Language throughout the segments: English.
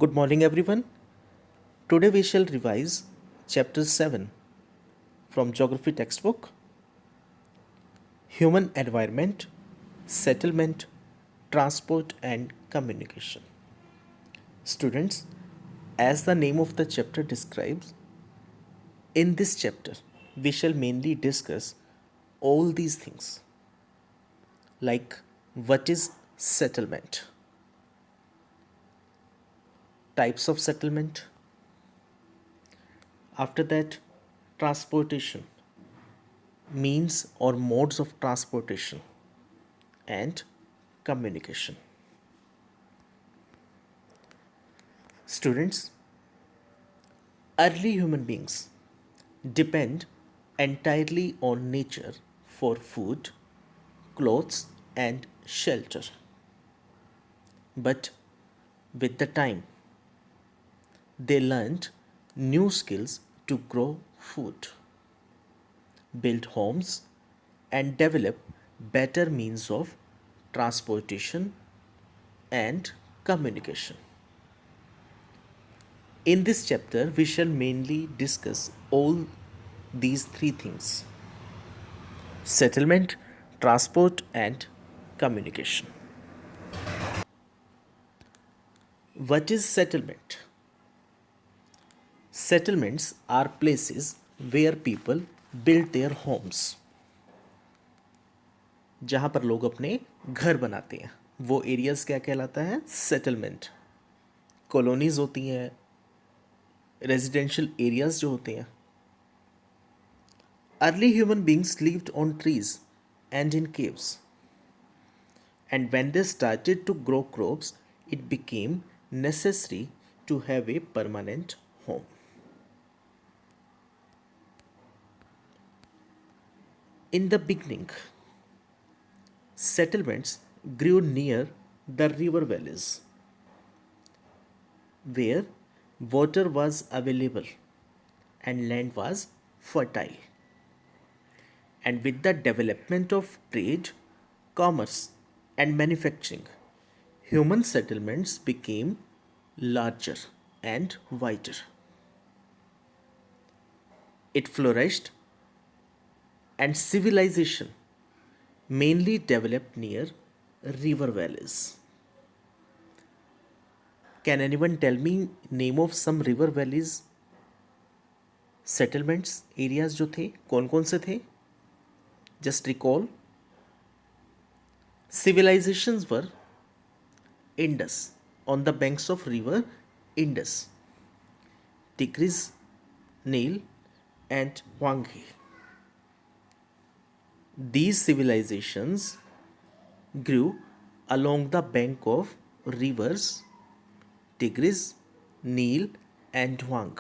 Good morning, everyone. Today we shall revise Chapter 7 from Geography textbook Human Environment, Settlement, Transport, and Communication. Students, as the name of the chapter describes, in this chapter we shall mainly discuss all these things like what is settlement, types of settlement, after that, transportation, means or modes of transportation, and communication. Students, early human beings depend entirely on nature for food, clothes, and shelter. But with the time, they learned new skills to grow food, build homes, and develop better means of transportation and communication. In this chapter, we shall mainly discuss all these three things: settlement, transport, and communication. What is settlement? Settlements are places where people build their homes, जहाँ पर लोग अपने घर बनाते हैं वो areas क्या कहलाता है? सेटलमेंट. कॉलोनीज होती हैं, रेजिडेंशियल एरियाज जो होते हैं. Early human beings lived on trees and in caves. And when they started to grow crops, it became necessary to have a permanent home. In the beginning, settlements grew near the river valleys where water was available and land was fertile. And with the development of trade, commerce, and manufacturing, human settlements became larger and wider. It flourished, and civilization mainly developed near river valleys. Can anyone tell me name of some river valleys settlements areas जो थे कौन कौन से थे? Just recall. Civilizations were Indus on the banks of river Indus, Tigris, Nile, and Huanghe. These civilizations grew along the bank of rivers Tigris, Nile, and Huang.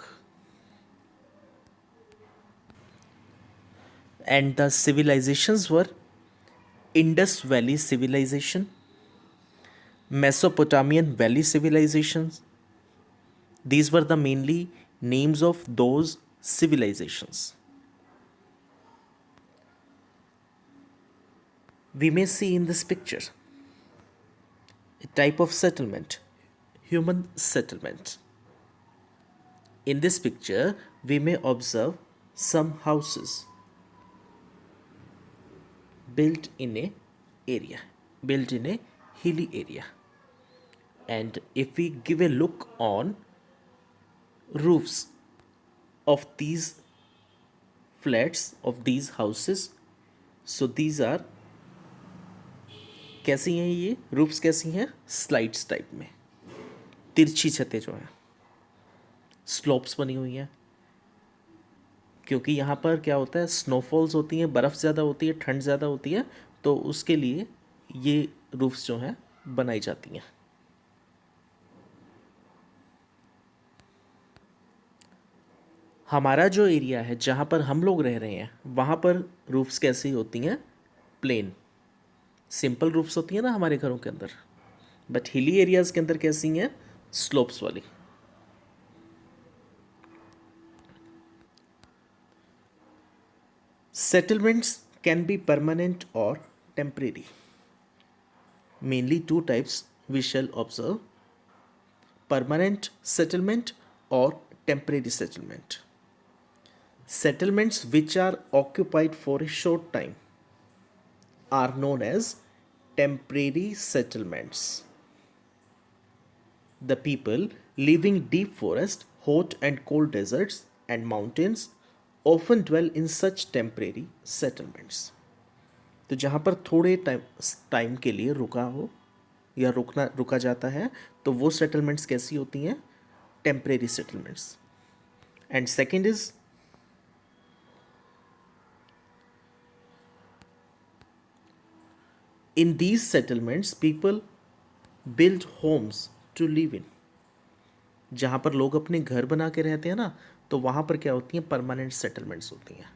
And the civilizations were Indus Valley Civilization, Mesopotamian Valley Civilizations. These were the mainly names of those civilizations. We may see in this picture a type of settlement, human settlement. In this picture, we may observe some houses built in a area, built in a hilly area. And if we give a look on roofs of these flats, of these houses, so these are कैसी हैं? ये roofs कैसी हैं? Slides type में, तिरछी छतें जो हैं, स्लोप्स बनी हुई हैं. क्योंकि यहाँ पर क्या होता है, स्नोफॉल्स होती हैं, बर्फ़ ज़्यादा होती है, ठंड ज़्यादा होती है, तो उसके लिए ये रूफ्स जो हैं बनाई जाती हैं. हमारा जो एरिया है जहाँ पर हम लोग रह रहे हैं वहाँ पर रूफ्स कैसी होती हैं? प्लेन, सिंपल रूफ्स होती हैं ना हमारे घरों के अंदर. बट हिली एरियाज़ के अंदर कैसी हैं? स्लोप्स वाली. Settlements can be permanent or temporary. Mainly two types we shall observe: permanent settlement or temporary settlement. Settlements which are occupied for a short time are known as temporary settlements. The people living deep forest, hot and cold deserts, and mountains often dwell in such temporary settlements. तो जहाँ पर थोड़े time के लिए रुका हो या रुका जाता है, तो वो सेटलमेंट्स कैसी होती हैं? Temporary settlements. And second is in these settlements people build homes to live in. जहाँ पर लोग अपने घर बना के रहते हैं ना, तो वहाँ पर क्या होती हैं? परमानेंट सेटलमेंट्स होती हैं.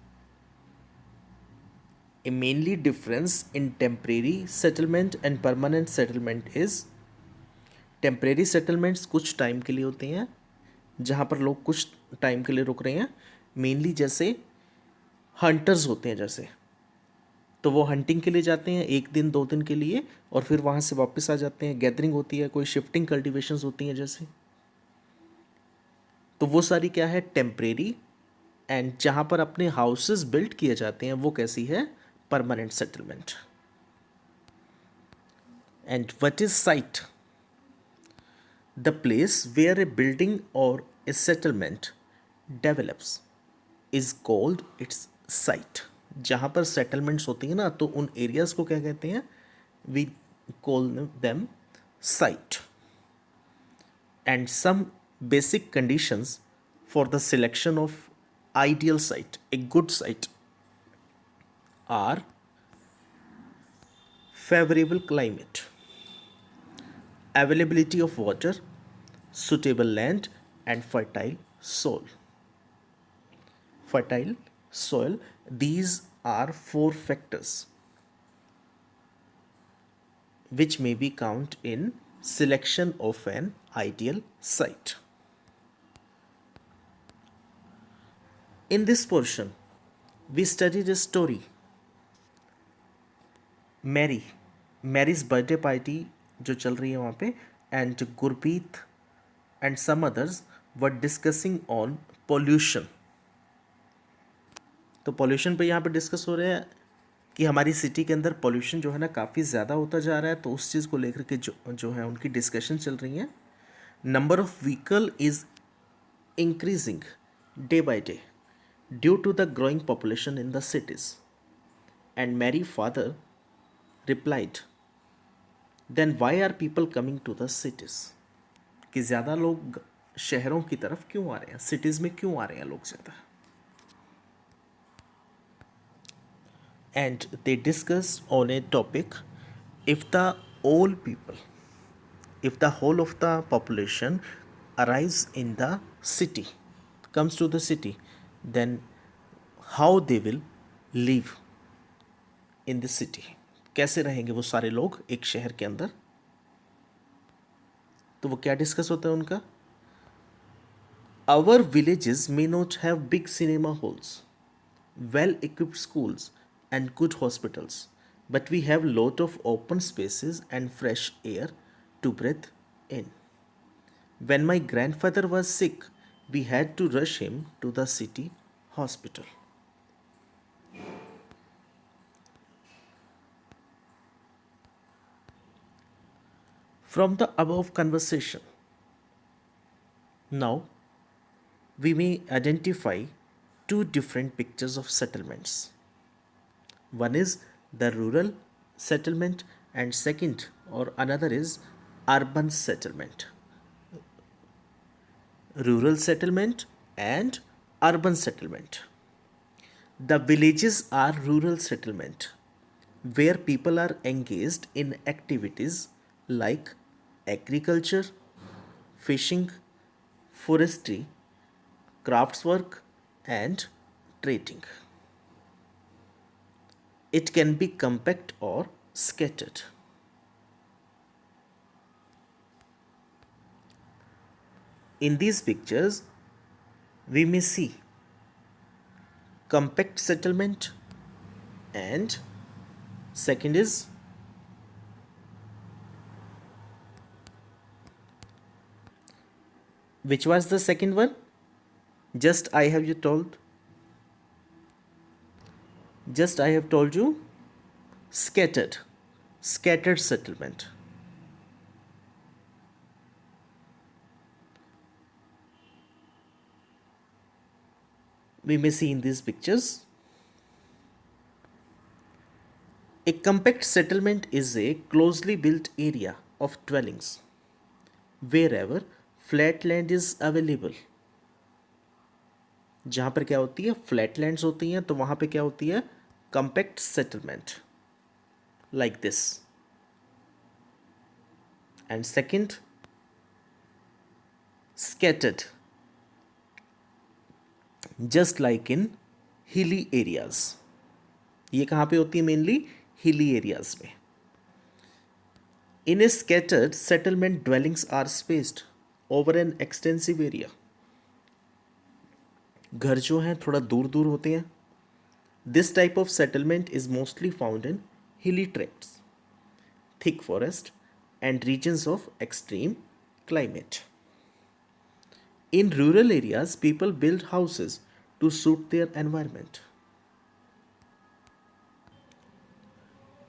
A mainly difference in temporary settlement and permanent settlement is temporary settlements कुछ टाइम के लिए होते हैं, जहाँ पर लोग कुछ टाइम के लिए रुक रहे हैं. मेनली जैसे हंटर्स होते हैं, जैसे तो वो हंटिंग के लिए जाते हैं 1 दिन 2 दिन के लिए, और फिर वहाँ से वापस आ जाते हैं. गैदरिंग होती है, कोई शिफ्टिंग कल्टिवेशंस होती हैं जैसे, तो वो सारी क्या है? टेम्परेरी. एंड जहाँ पर अपने हाउसेस बिल्ड किए जाते हैं वो कैसी है? Permanent settlement. And what is site? The place where a building or a settlement develops is called its site. जहाँ पर settlements होती हैं ना, तो उन areas को क्या कहते हैं? We call them site. And some basic conditions for the selection of ideal site, a good site, are favorable climate, availability of water, suitable land, and fertile soil. Fertile soil. These are 4 factors which may be counted in selection of an ideal site. In this portion, we studied a story. Mary's birthday party जो चल रही है वहाँ पे, and Gurpreet and some others were discussing on pollution. तो pollution पे यहाँ पे डिस्कस हो रहा है कि हमारी सिटी के अंदर पॉल्यूशन जो है ना काफ़ी ज़्यादा होता जा रहा है, तो उस चीज़ को लेकर के जो है उनकी डिस्कशन चल रही है. Number of vehicle is increasing day by day due to the growing population in the cities. And Mary father replied, then why are people coming to the cities? कि ज़्यादा लोग शहरों की तरफ क्यों आ रहे हैं, सिटीज़ में क्यों आ रहे हैं लोग ज़्यादा? And they discussed on a topic, if the all people, if the whole of the population arrives in the city, comes to the city, then how they will live in the city. कैसे रहेंगे वो सारे लोग एक शहर के अंदर? तो वो क्या डिस्कस होता है उनका? Our villages may not have big cinema halls, well equipped schools, and good hospitals, but we have lot of open spaces and fresh air to breathe in. When my grandfather was sick, we had to rush him to the city hospital. From the above conversation, now we may identify 2 different pictures of settlements. One is the rural settlement, and second or another is urban settlement. Rural settlement and urban settlement. The villages are rural settlement where people are engaged in activities like agriculture, fishing, forestry, craftswork, and trading. It can be compact or scattered. In these pictures, we may see compact settlement, and second is Which was the second one? Just I have you told. Just I have told you. Scattered. Scattered settlement. We may see in these pictures. A compact settlement is a closely built area of dwellings wherever flat land is available. जहाँ पर क्या होती है, flat lands होती हैं, तो वहाँ पे क्या होती है, compact settlement, like this. And second, scattered, just like in hilly areas. ये कहाँ पे होती है, मेनली हिली एरियाज में. इन ए scattered settlement dwellings are spaced over an extensive area. घर जो हैं थोड़ा दूर दूर होते हैं. This type of settlement is mostly found in हिली tracts, thick forest, and regions of extreme climate. In rural areas, people build houses to suit their environment.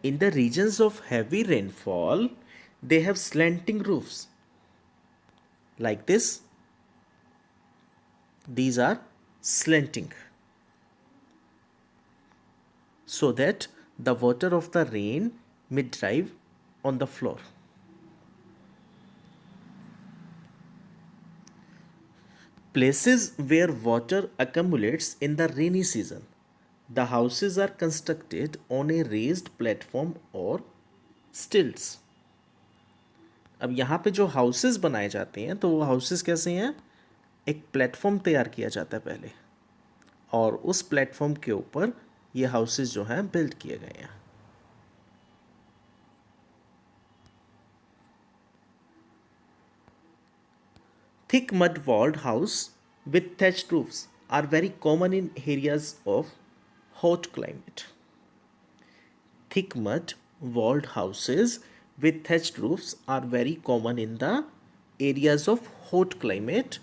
In the regions of heavy rainfall, they have slanting roofs. Like this. These are slanting, so that the water of the rain may drive on the floor. Places where water accumulates in the rainy season, the houses are constructed on a raised platform or stilts. अब यहाँ पे जो houses बनाए जाते हैं, तो वो houses कैसे हैं, एक प्लेटफॉर्म तैयार किया जाता है पहले, और उस प्लेटफॉर्म के ऊपर ये हाउसेस जो हैं बिल्ड किए गए हैं. Thick mud walled house with thatched roofs are very common in areas of hot climate. Thick mud walled houses with thatched roofs are very common in the areas of hot climate.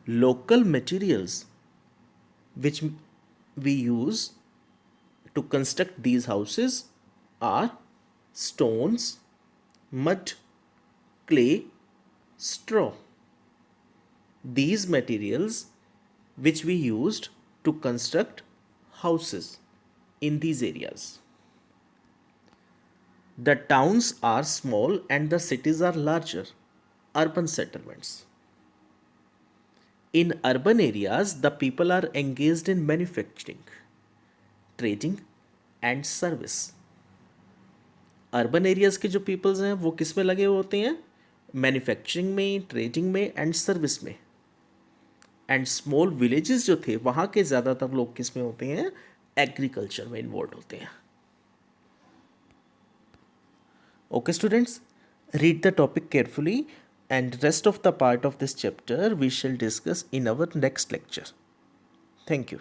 Local materials which we use to construct these houses are stones, mud, clay, straw. These materials which we used to construct houses in these areas. The towns are small and the cities are larger, urban settlements. In urban areas, the people are engaged in manufacturing, trading and service. Urban areas के जो peoples हैं वो किस में लगे हुए होते हैं, मैन्युफैक्चरिंग में, ट्रेडिंग में एंड सर्विस में. एंड स्मॉल विलेजेस जो थे वहाँ के ज़्यादातर लोग किस में होते हैं, एग्रीकल्चर में इन्वॉल्व होते हैं. Okay students, read the topic carefully and rest of the part of this chapter we shall discuss in our next lecture. Thank you.